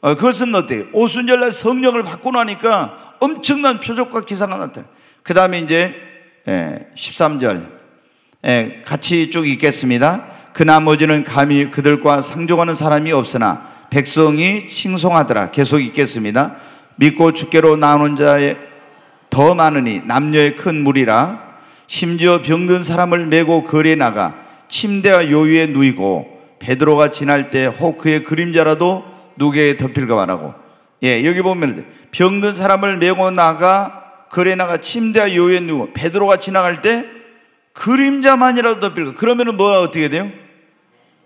그것은 어때요? 오순절날 성령을 받고 나니까 엄청난 표적과 기사가 나타나요. 그 다음에 이제 13절 같이 쭉 읽겠습니다. 그 나머지는 감히 그들과 상종하는 사람이 없으나 백성이 칭송하더라. 계속 읽겠습니다. 믿고 주께로 나오는 자의 더 많으니 남녀의 큰 무리라. 심지어 병든 사람을 메고 거리에 나가 침대와 요위에 누이고 베드로가 지날 때 혹 그의 그림자라도 누구에게 덮일까 말하고. 여기 보면 병든 사람을 메고 나가 거리에 나가 침대와 요위에 누고 베드로가 지나갈 때 그림자만이라도 덮일까. 그러면은 뭐가 어떻게 돼요?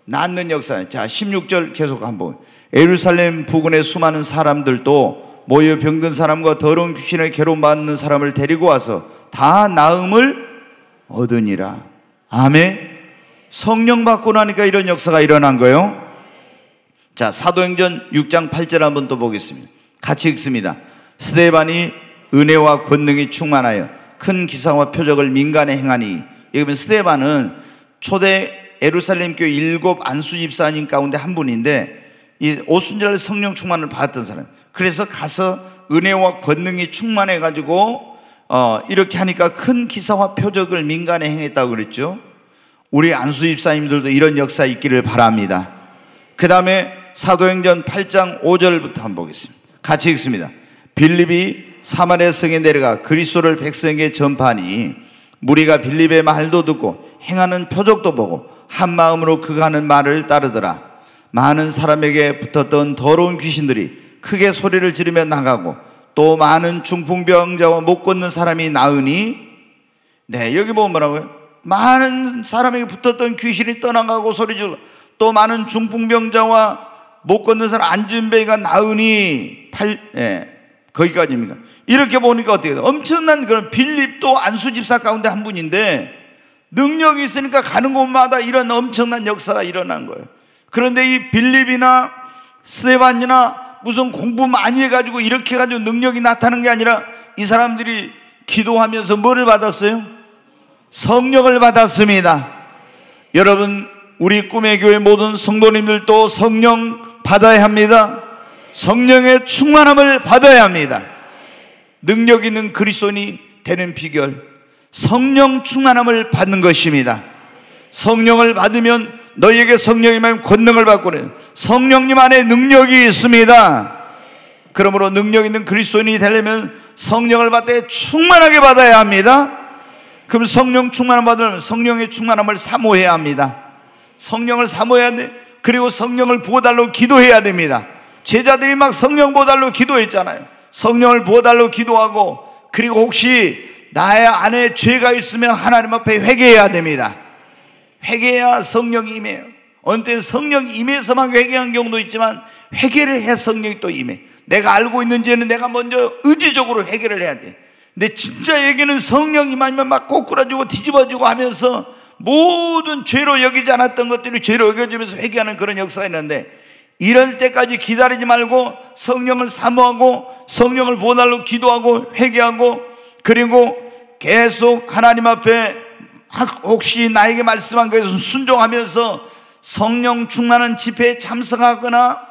낫는 역사. 자, 16절 계속 한번. 예루살렘 부근의 수많은 사람들도 모여 병든 사람과 더러운 귀신의 괴로움받는 사람을 데리고 와서 다 나음을 얻으니라. 아멘. 성령 받고 나니까 이런 역사가 일어난 거예요. 자, 사도행전 6장 8절 한번 또 보겠습니다. 같이 읽습니다. 스데반이 은혜와 권능이 충만하여 큰 기사와 표적을 민간에 행하니. 여기 스데반은 초대 예루살렘 교회 7 안수 집사님 가운데 한 분인데 이 오순절 성령 충만을 받았던 사람. 그래서 가서 은혜와 권능이 충만해 가지고 이렇게 하니까 큰 기사와 표적을 민간에 행했다고 그랬죠. 우리 안수 집사님들도 이런 역사 있기를 바랍니다. 그 다음에 사도행전 8장 5절부터 한번 보겠습니다. 같이 읽습니다. 빌립이 사마리아 성에 내려가 그리스도를 백성에게 전파하니 무리가 빌립의 말도 듣고 행하는 표적도 보고 한 마음으로 그가 하는 말을 따르더라. 많은 사람에게 붙었던 더러운 귀신들이 크게 소리를 지르며 나가고 또 많은 중풍병자와 못 걷는 사람이 나으니. 네, 여기 보면 뭐라고요? 많은 사람에게 붙었던 귀신이 떠나가고 소리 지르고 또 많은 중풍병자와 못 걷는 사람 안진뱅이가 나으니. 거기까지입니까? 이렇게 보니까 어떻게 돼요? 엄청난 그런 빌립도 안수집사 가운데 한 분인데 능력이 있으니까 가는 곳마다 이런 엄청난 역사가 일어난 거예요. 그런데 이 빌립이나 스데반이나 무슨 공부 많이 해가지고 이렇게 해가지고 능력이 나타나는 게 아니라 이 사람들이 기도하면서 뭐를 받았어요? 성령을 받았습니다. 여러분, 우리 꿈의 교회 모든 성도님들도 성령 받아야 합니다. 성령의 충만함을 받아야 합니다. 능력 있는 그리스도인이 되는 비결, 성령 충만함을 받는 것입니다. 성령을 받으면 너희에게 성령이 임하면 권능을 받고는 성령님 안에 능력이 있습니다. 그러므로 능력 있는 그리스도인이 되려면 성령을 받되 충만하게 받아야 합니다. 그럼 성령 충만함을 받으려면 성령의 충만함을 사모해야 합니다. 성령을 사모해야 돼. 그리고 성령을 부어달라고 기도해야 됩니다. 제자들이 막 성령 부어달라고 기도했잖아요. 성령을 부어달라고 기도하고, 그리고 혹시 나의 안에 죄가 있으면 하나님 앞에 회개해야 됩니다. 회개해야 성령이 임해요. 어느 때는 성령이 임해서만 회개한 경우도 있지만 회개를 해야 성령이 또 임해. 내가 알고 있는 죄는 내가 먼저 의지적으로 해결을 해야 돼. 근데 진짜 여기는 성령이 임하면 막 꼬꾸라지고 뒤집어지고 하면서 모든 죄로 여기지 않았던 것들이 죄로 여겨지면서 회개하는 그런 역사가 있는데, 이럴 때까지 기다리지 말고 성령을 사모하고 성령을 보달로 기도하고 회개하고, 그리고 계속 하나님 앞에 혹시 나에게 말씀한 것에 순종하면서 성령 충만한 집회에 참석하거나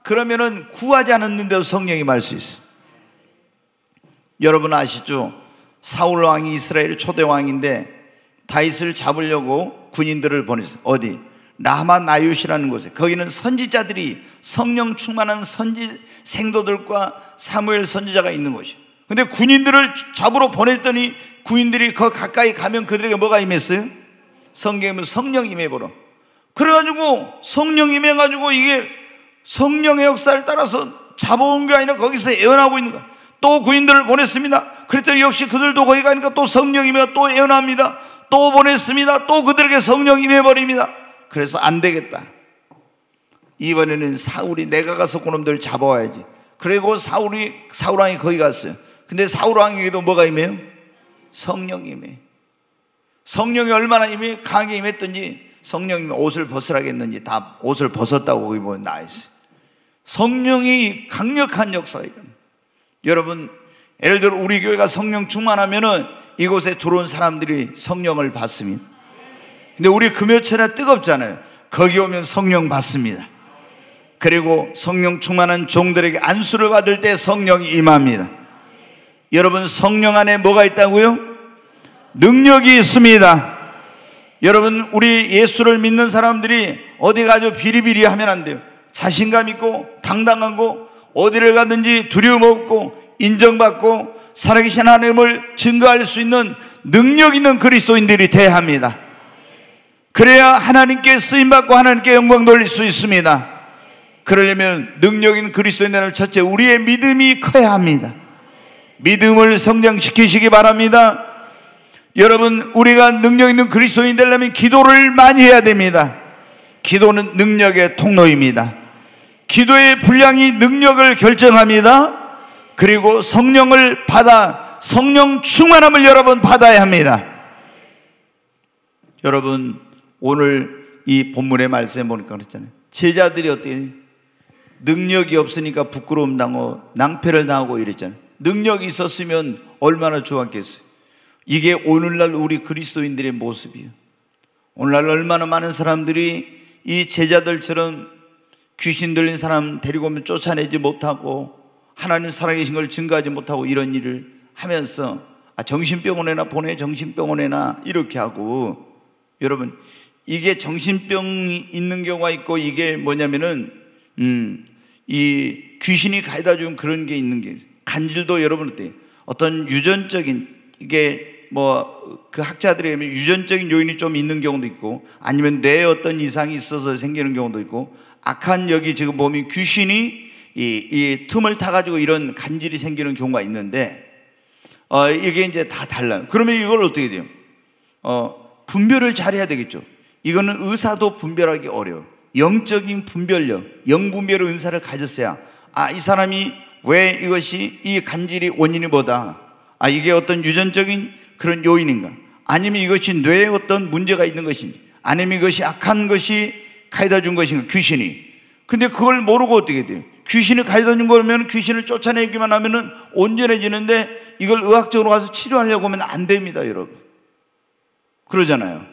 그러면은 구하지 않았는데도 성령이 임할 수 있어요. 여러분 아시죠? 사울 왕이 이스라엘 초대 왕인데 다윗을 잡으려고 군인들을 보냈어요. 어디? 라마 나윳이라는 곳에. 거기는 선지자들이, 성령 충만한 생도들과 사무엘 선지자가 있는 곳이에요. 근데 군인들을 잡으러 보냈더니 군인들이 그 가까이 가면 그들에게 뭐가 임했어요? 성경에 성령 임해보러. 그래가지고 성령 임해가지고 이게 성령의 역사를 따라서 잡아온 게 아니라 거기서 애원하고 있는 거야. 또 군인들을 보냈습니다. 그랬더니 역시 그들도 거기 가니까 또 성령 임해가 또 애원합니다. 또 보냈습니다. 또 그들에게 성령 임해버립니다. 그래서 안 되겠다. 이번에는 사울이 내가 가서 그놈들 잡아와야지. 그리고 사울왕이 거기 갔어요. 근데 사울왕에게도 뭐가 임해요? 성령이 임해. 성령이 얼마나 임해? 강하게 임했던지 성령님이 옷을 벗으라겠는지 다 옷을 벗었다고 거기 보면 나와있어요. 성령이 강력한 역사가 있거든요. 여러분, 예를 들어 우리 교회가 성령 충만하면은 이곳에 들어온 사람들이 성령을 받습니다. 근데 우리 금요철에 뜨겁잖아요. 거기 오면 성령 받습니다. 그리고 성령 충만한 종들에게 안수를 받을 때 성령이 임합니다. 여러분, 성령 안에 뭐가 있다고요? 능력이 있습니다. 여러분, 우리 예수를 믿는 사람들이 어디 가서 비리비리 하면 안 돼요. 자신감 있고 당당하고 어디를 가든지 두려움 없고 인정받고 살아계신 하나님을 증거할 수 있는 능력 있는 그리스도인들이 돼야 합니다. 그래야 하나님께 쓰임받고 하나님께 영광 돌릴 수 있습니다. 그러려면 능력 있는 그리스도인들, 첫째 우리의 믿음이 커야 합니다. 믿음을 성장시키시기 바랍니다. 여러분, 우리가 능력 있는 그리스도인 되려면 기도를 많이 해야 됩니다. 기도는 능력의 통로입니다. 기도의 분량이 능력을 결정합니다. 그리고 성령을 받아 성령 충만함을 여러분 받아야 합니다. 여러분, 오늘 이 본문의 말씀에 보니까 그랬잖아요. 제자들이 어떻게 능력이 없으니까 부끄러움 당하고 낭패를 당하고 이랬잖아요. 능력이 있었으면 얼마나 좋았겠어요. 이게 오늘날 우리 그리스도인들의 모습이에요. 오늘날 얼마나 많은 사람들이 이 제자들처럼 귀신 들린 사람 데리고 오면 쫓아내지 못하고 하나님 살아계신 걸 증거하지 못하고 이런 일을 하면서 정신병원에나 보내, 정신병원에나 이렇게 하고, 여러분, 이게 정신병이 있는 경우가 있고, 이게 뭐냐면은 이 귀신이 가져다 준 그런 게 있는 게, 간질도 여러분 어때요? 어떤 유전적인, 이게 뭐 그 학자들에 의하면 유전적인 요인이 좀 있는 경우도 있고, 아니면 뇌에 어떤 이상이 있어서 생기는 경우도 있고, 악한 여기 지금 보면 귀신이 이 틈을 타가지고 이런 간질이 생기는 경우가 있는데, 이게 이제 다 달라요. 그러면 이걸 어떻게 돼요? 분별을 잘해야 되겠죠. 이거는 의사도 분별하기 어려워요. 영적인 분별력, 영분별 은사를 가졌어야, 이 사람이 왜 이것이 이 간질이 원인이 뭐다, 이게 어떤 유전적인 그런 요인인가, 아니면 이것이 뇌에 어떤 문제가 있는 것인지, 아니면 이것이 악한 것이 가져다 준 것인가, 귀신이. 근데 그걸 모르고 어떻게 돼요? 귀신이 가져다 준 거면 귀신을 쫓아내기만 하면은 온전해지는데, 이걸 의학적으로 가서 치료하려고 하면 안 됩니다, 여러분. 그러잖아요.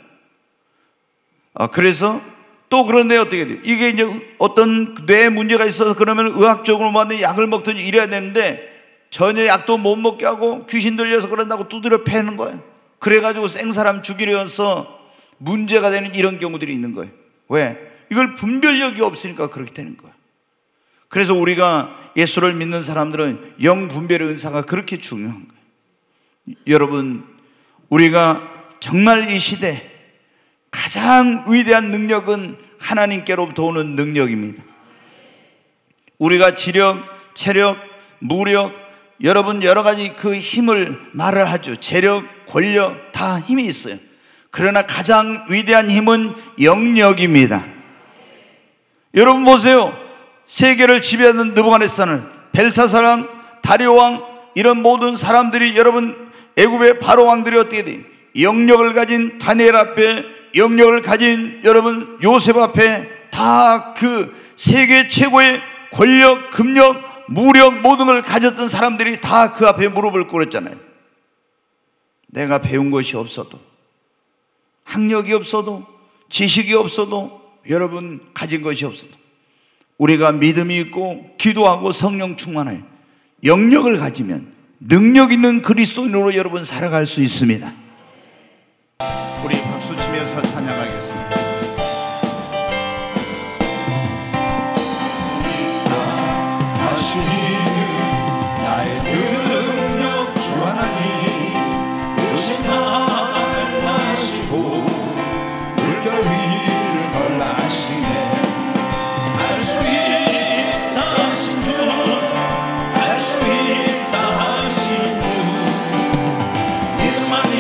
그래서 또 그런데 어떻게 돼요? 이게 이제 어떤 뇌에 문제가 있어서 그러면 의학적으로 받는 약을 먹든지 이래야 되는데, 전혀 약도 못 먹게 하고 귀신 들려서 그런다고 두드려 패는 거예요. 그래가지고 생사람 죽이려서 문제가 되는 이런 경우들이 있는 거예요. 왜? 이걸 분별력이 없으니까 그렇게 되는 거예요. 그래서 우리가 예수를 믿는 사람들은 영분별의 은사가 그렇게 중요한 거예요. 여러분, 우리가 정말 이 시대 가장 위대한 능력은 하나님께로부터 오는 능력입니다. 우리가 지력, 체력, 무력, 여러분 여러 가지 그 힘을 말을 하죠. 재력, 권력 다 힘이 있어요. 그러나 가장 위대한 힘은 영력입니다. 여러분 보세요. 세계를 지배하는 느부갓네살을 벨사사랑 다리오왕 이런 모든 사람들이 여러분 애굽의 바로 왕들이 어떻게 돼? 영역을 가진 다니엘 앞에, 영역을 가진 여러분 요셉 앞에 다 그 세계 최고의 권력, 금력, 무력 모든 걸 가졌던 사람들이 다 그 앞에 무릎을 꿇었잖아요. 내가 배운 것이 없어도, 학력이 없어도, 지식이 없어도, 여러분 가진 것이 없어도 우리가 믿음이 있고 기도하고 성령 충만하여 영역을 가지면 능력 있는 그리스도인으로 여러분 살아갈 수 있습니다. 우리 박수 치면서 찬양하겠습니다. 나의 능력 주 하나님 오신 날 나시고 물결 위를 걸라시네. 할 수 있다 하신 주, 할 수 있다 하신 주, 믿음만이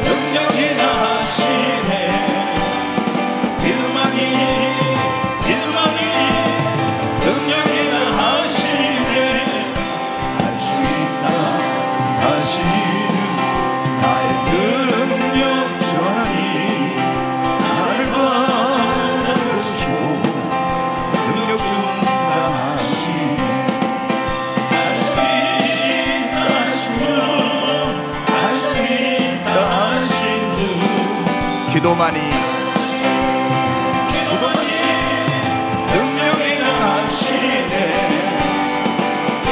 능력이나 하시네. 믿음만이 기도만이 능력이나 하시네.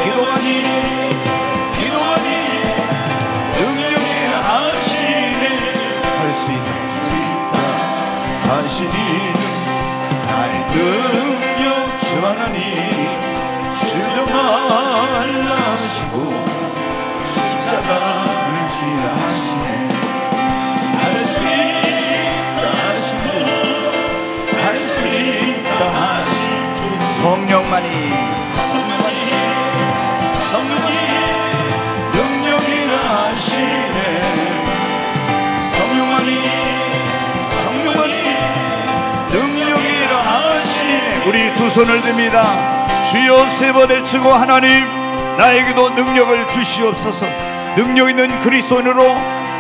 기도만이 능력이나 하시네. 할 수 있다 하시니 나의 능력 주 하나님 주정말 나시고 십자가를 지하시네. 할 수 성령만이 능력이나 하시네. 성령만이 능력이나 하시네. 우리 두 손을 듭니다. 주여 세 번 외치고 하나님 나에게도 능력을 주시옵소서. 능력 있는 그리스도인으로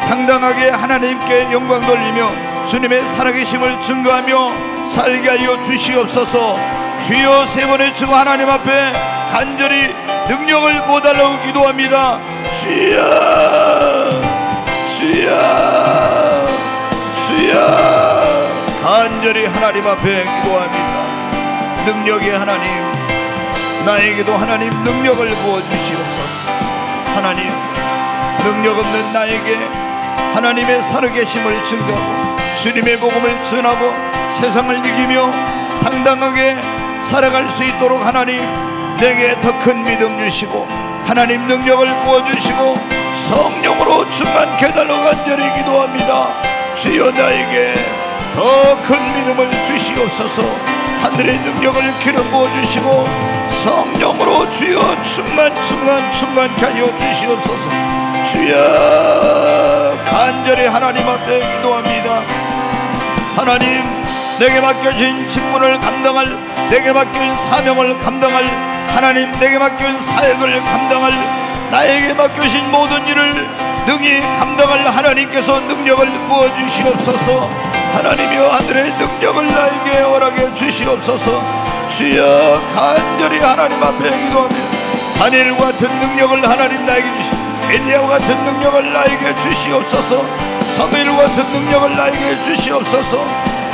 당당하게 하나님께 영광 돌리며 주님의 살아계심을 증거하며 살게 하여 주시옵소서. 주여 세 번 외치고 하나님 앞에 간절히 능력을 부어달라고 기도합니다. 주여 주여 주여. 간절히 하나님 앞에 기도합니다. 능력의 하나님, 나에게도 하나님 능력을 부어주시옵소서. 하나님 능력 없는 나에게 하나님의 살아계심을 증거하고 주님의 복음을 전하고 세상을 이기며 당당하게 살아갈 수 있도록 하나님 내게 더 큰 믿음 주시고 하나님 능력을 부어주시고 성령으로 충만케 해달라고 간절히 기도합니다. 주여 나에게 더 큰 믿음을 주시옵소서. 하늘의 능력을 기름 부어주시고 성령으로 주여 충만케 하여 주시옵소서. 주여 간절히 하나님 앞에 기도합니다. 하나님 내게 맡겨진 직분을 감당할, 내게 맡겨진 사명을 감당할, 하나님 내게 맡겨진 사역을 감당할, 나에게 맡겨진 모든 일을 능히 감당할 하나님께서 능력을 부어주시옵소서. 하나님이여 하늘의 능력을 나에게 허락해 주시옵소서. 주여 간절히 하나님 앞에 기도합니다. 다니엘 같은 능력을 하나님 나에게 주시옵소서. 엘리야와 같은 능력을 나에게 주시옵소서. 사무엘 같은 능력을 나에게 주시옵소서.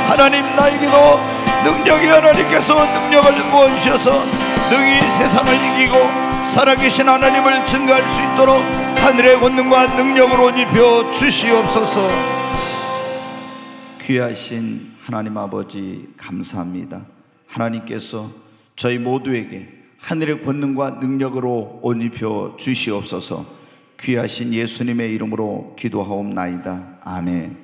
하나님 나에게도 능력이 하나님께서 능력을 부어주셔서 능히 세상을 이기고 살아계신 하나님을 증거할 수 있도록 하늘의 권능과 능력으로 입혀 주시옵소서. 귀하신 하나님 아버지 감사합니다. 하나님께서 저희 모두에게 하늘의 권능과 능력으로 옷 입혀 주시옵소서. 귀하신 예수님의 이름으로 기도하옵나이다. 아멘.